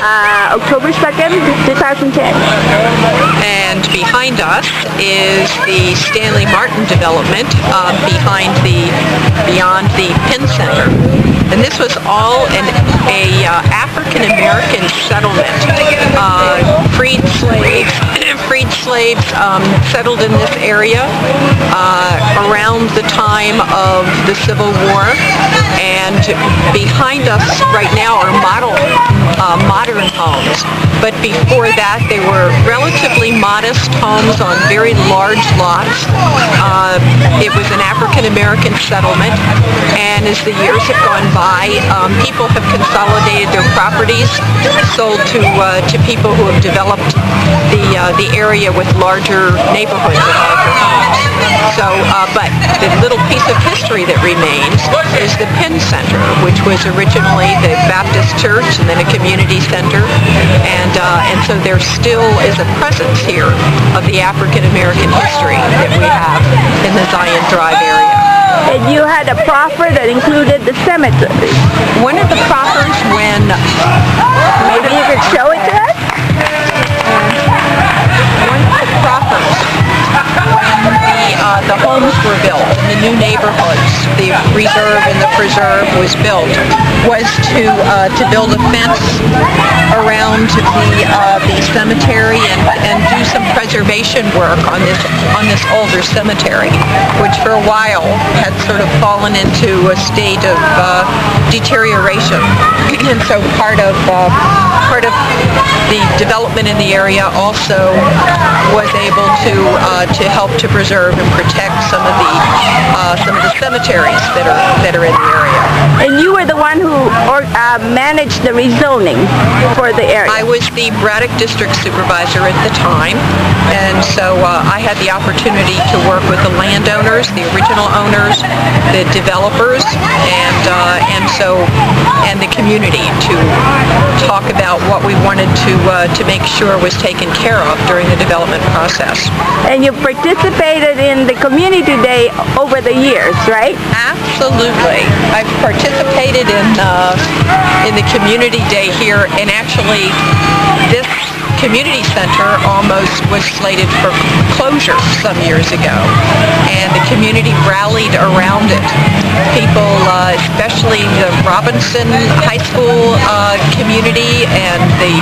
October 2nd, 2010. And behind us is the Stanley Martin development beyond the Penn Center. And this was all an African-American settlement. Freed slaves settled in this area around the time of the Civil War. And behind us right now are modern homes. But before that, they were relatively modest homes on very large lots. It was an African-American settlement, and as the years have gone by, people have consolidated their properties, sold to people who have developed the area with larger neighborhoods and larger homes. So, but the little piece of history that remains is the Penn Center, which was originally the Baptist church and then a community center, and so there still is a presence here of the African-American history that we have in the Zion Drive area. And you had a proffer that included the cemetery. One of the proffers when... Maybe you could show it to us? One of the proffers when the homes were built, the new neighborhoods, the reserve and the preserve was built, was to build a fence around the cemetery and do some preservation work on this older cemetery, which for a while had sort of fallen into a state of deterioration. And so part of the development in the area also was able to help to preserve and protect some of the cemeteries that are in the area. And you were the one who managed the rezoning for the area. I was the Braddock District Supervisor at the time, and so I had the opportunity to work with the landowners, the original owners, the developers, and the community to talk about what we wanted to make sure was taken care of during the development process. And you participated in the Community Day over the years, right? Absolutely. I've participated in the Community Day here, and actually this community center almost was slated for closure some years ago, and the community rallied around it. People, especially the Robinson High School community and the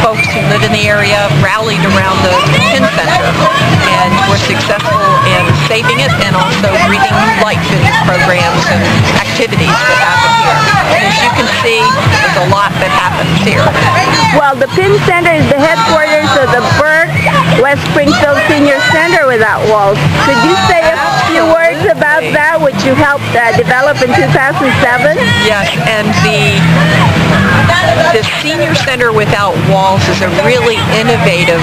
folks who live in the area, rallied around the Penn Center and were successful in saving it and also breathing life into programs and activities that happen here. And as you can see, there's a lot that happens here. Well, the Penn Center is the headquarters of the Burke West Springfield Senior Center Without Walls. Could you say a few words about that, which you helped develop in 2007? Yes, and the Senior Center Without Walls is a really innovative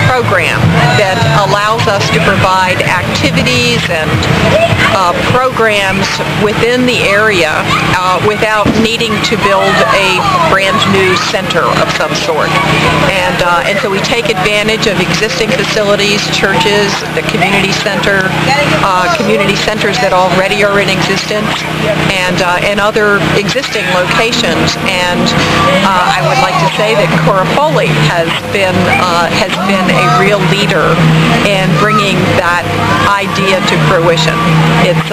program that allows us to provide activities and programs within the area without needing to build a brand new center of some sort. And so we take advantage of existing facilities, churches, the community center, community centers that already are in existence, and other existing locations. And I would like to say that Corapoli has been a real leader in bringing that idea to fruition. It's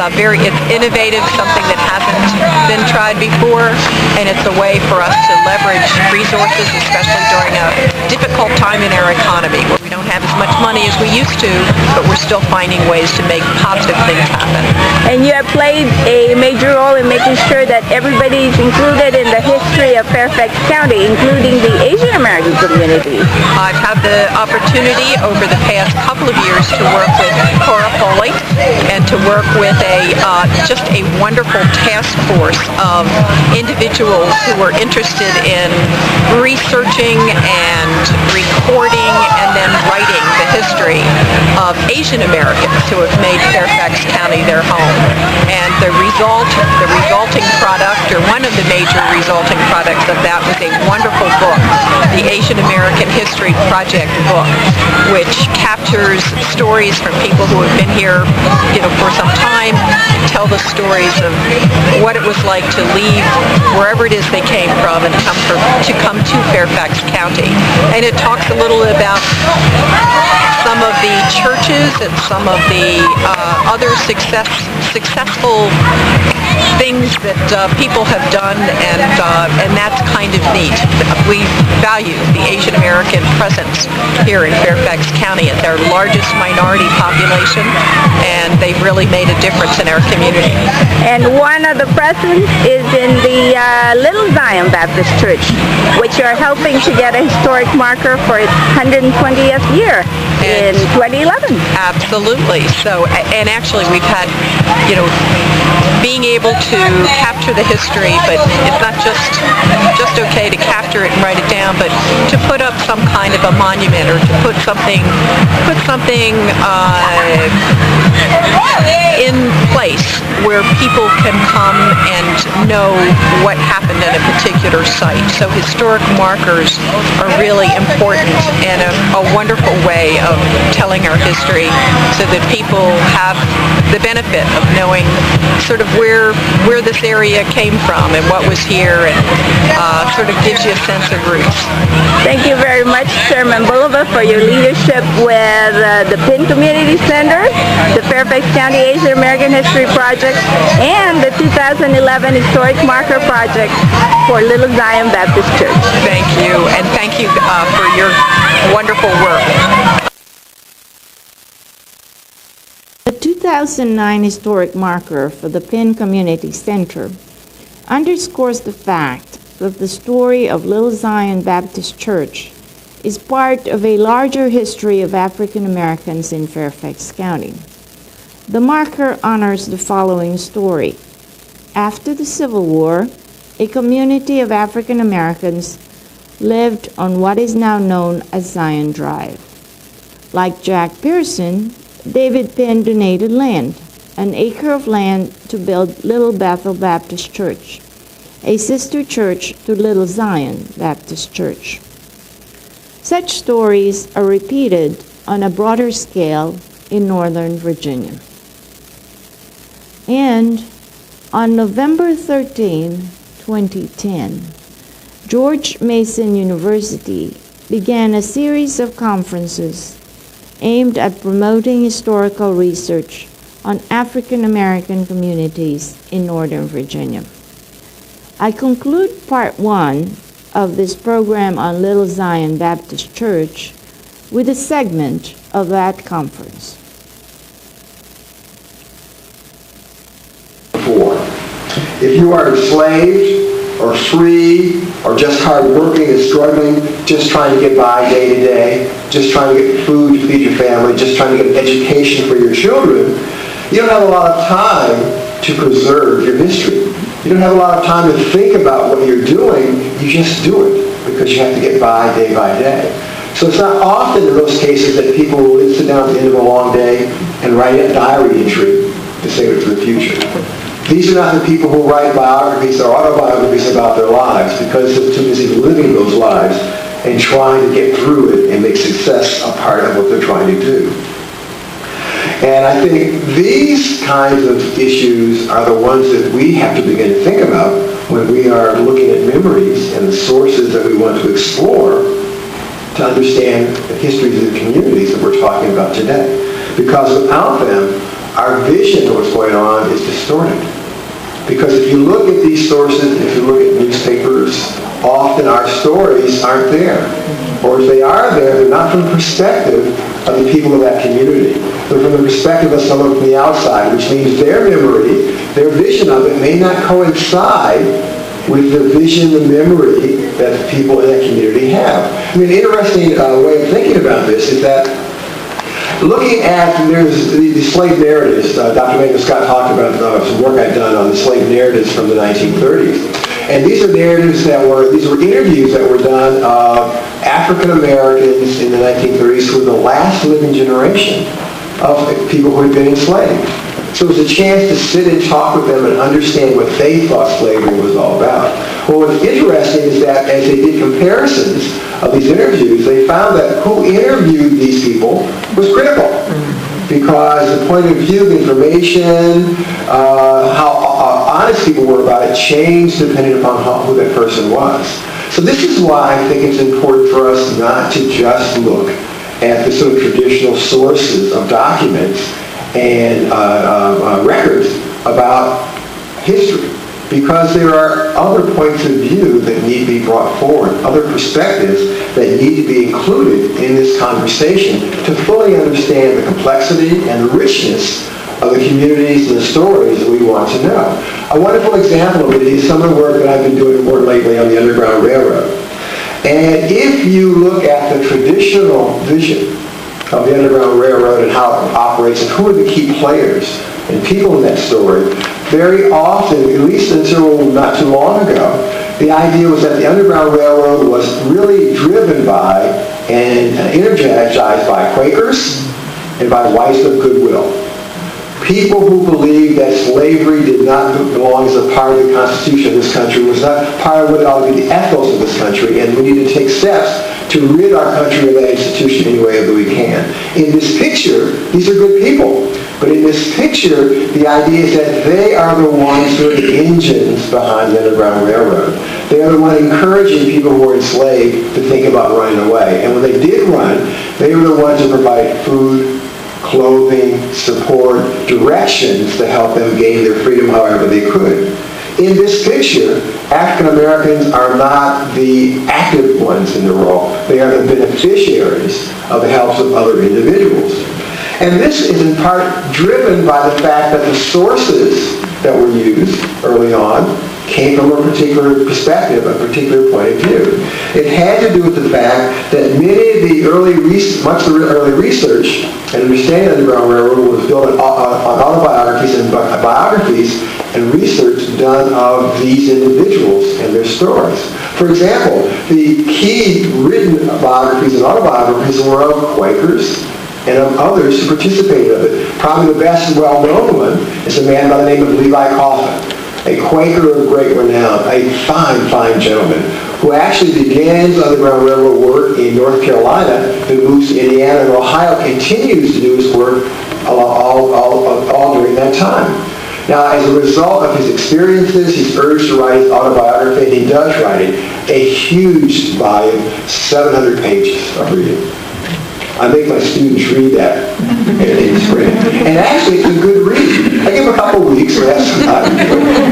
innovative, something that hasn't been tried before, and it's a way for us to leverage resources, especially during a difficult time in our economy where we don't have as much money as we used to, but we're still finding ways to make positive things happen. And you have played a major role in making sure that everybody is included in the history of Fairfax County, including the Asian American community. I've had the opportunity over the past couple of years to work with Corapoli and to work with just a wonderful task force of individuals who were interested in researching and recording and then writing the history of Asian Americans who have made Fairfax County their home. And the resulting product, or one of the major resulting products of that, was a wonderful book the Asian American History Project book, which captures stories from people who have been here, for some time, tell the stories of what it was like to leave wherever it is they came from and come to Fairfax County. And it talks a little bit about some of the churches and some of the other successful things that people have done, and that's kind of neat. We value the Asian American presence here in Fairfax County. It's our largest minority population, and they've really made a difference in our community. And one of the presents is in the Little Zion Baptist Church, which are helping to get a historic marker for its 120th year in 2011. Absolutely. So, and actually we've had, being able to capture the history, but it's not just okay to capture it and write it down, but to put up some kind of a monument or to put something in place where people can come and know what happened at a particular site. So historic markers are really important and a wonderful way of telling our history so that people have the benefit of knowing sort of where this area came from and what was here, and sort of gives you a sense of roots. Thank you very much, Chairman Bulova, for your leadership with the Penn Community Center, the Fairfax County Asian American History Project, and the 2011 Historic Marker Project for Little Zion Baptist Church. Thank you, and thank you for your wonderful work. The 2009 historic marker for the Penn Community Center underscores the fact that the story of Little Zion Baptist Church is part of a larger history of African Americans in Fairfax County. The marker honors the following story. After the Civil War, a community of African Americans lived on what is now known as Zion Drive. Like Jack Pearson, David Penn donated land, an acre of land, to build Little Bethel Baptist Church, a sister church to Little Zion Baptist Church. Such stories are repeated on a broader scale in Northern Virginia. And on November 13, 2010, George Mason University began a series of conferences aimed at promoting historical research on African American communities in Northern Virginia. I conclude part 1 of this program on Little Zion Baptist Church with a segment of that conference. If you are enslaved or free or just hardworking and struggling, just trying to get by day to day, just trying to get food to feed your family, just trying to get education for your children, you don't have a lot of time to preserve your history. You don't have a lot of time to think about what you're doing. You just do it because you have to get by day. So it's not often in those cases that people will sit down at the end of a long day and write a diary entry to save it for the future. These are not the people who write biographies or autobiographies about their lives because they're too busy living those lives and trying to get through it and make success a part of what they're trying to do. And I think these kinds of issues are the ones that we have to begin to think about when we are looking at memories and the sources that we want to explore to understand the histories of the communities that we're talking about today. Because without them, our vision of what's going on is distorted. Because if you look at these sources, if you look at newspapers, often our stories aren't there. Or if they are there, they're not from the perspective of the people of that community. They're from the perspective of someone from the outside, which means their memory, their vision of it may not coincide with the vision, the memory that the people in that community have. I mean, an interesting way of thinking about this is that looking at, there's the slave narratives. Dr. Megan Scott talked about some work I'd done on the slave narratives from the 1930s. And these are narratives these were interviews that were done of African Americans in the 1930s who were the last living generation of people who had been enslaved. So it was a chance to sit and talk with them and understand what they thought slavery was all about. Well, what's interesting is that as they did comparisons of these interviews, they found that who interviewed these people was critical. Because the point of view, the information, how honest people were about it changed depending upon who that person was. So this is why I think it's important for us not to just look at the sort of traditional sources of documents and records about history, because there are other points of view that need to be brought forward, other perspectives that need to be included in this conversation to fully understand the complexity and the richness of the communities and the stories that we want to know. A wonderful example of it is some of the work that I've been doing more lately on the Underground Railroad. And if you look at the traditional vision of the Underground Railroad and how it operates and who are the key players and people in that story, very often, at least until not too long ago, the idea was that the Underground Railroad was really driven by and energized by Quakers and by whites of goodwill. People who believed that slavery did not belong as a part of the Constitution of this country, was not part of what ought to be the ethos of this country, and we need to take steps to rid our country of that institution any way that we can. In this picture, these are good people. But in this picture, the idea is that they are the ones who are the engines behind the Underground Railroad. They are the ones encouraging people who were enslaved to think about running away. And when they did run, they were the ones who provided food, clothing, support, directions to help them gain their freedom however they could. In this picture, African Americans are not the active ones in the role. They are the beneficiaries of the helps of other individuals. And this is in part driven by the fact that the sources that were used early on came from a particular perspective, a particular point of view. It had to do with the fact that much of the early research and understanding of the Underground Railroad was built on autobiographies and biographies and research done of these individuals and their stories. For example, the key written biographies and autobiographies were of Quakers and of others who participated in it. Probably the best well-known one is a man by the name of Levi Coffin, a Quaker of great renown, a fine, fine gentleman, who actually began his Underground Railroad work in North Carolina, then moves to Indiana and Ohio, continues to do his work all during that time. Now, as a result of his experiences, he's urged to write his autobiography, and he does write it, a huge volume, 700 pages of reading. I make my students read that in spring. And actually, it's a good read. I give a couple weeks, or that's time.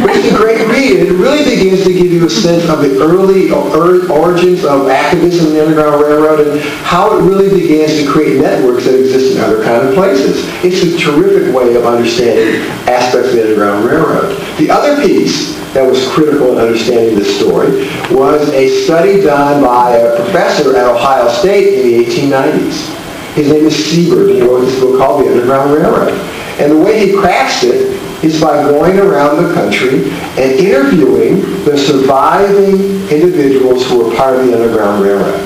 But it's a great read. And it really begins to give you a sense of the early origins of activism in the Underground Railroad and how it really begins to create networks that exist in other kind of places. It's a terrific way of understanding aspects of the Underground Railroad. The other piece that was critical in understanding this story was a study done by a professor at Ohio State in the 1890s. His name is Siebert. He wrote this book called The Underground Railroad. And the way he crafts it is by going around the country and interviewing the surviving individuals who were part of the Underground Railroad.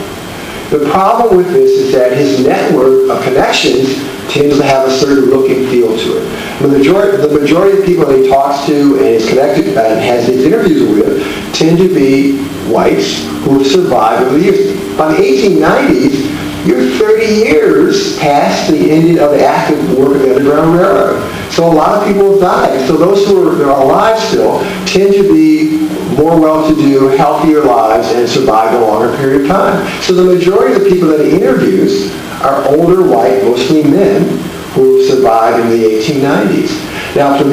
The problem with this is that his network of connections tends to have a certain look and feel to it. The majority of people that he talks to and is connected and has these interviews with tend to be whites who have survived over the years. By the 1890s, you're 30 years past the ending of the active work of the Underground Railroad. So a lot of people have died. So those who are alive still tend to be more well-to-do, healthier lives, and survive a longer period of time. So the majority of the people that he interviews are older, white, mostly men, who survived in the 1890s. Now, for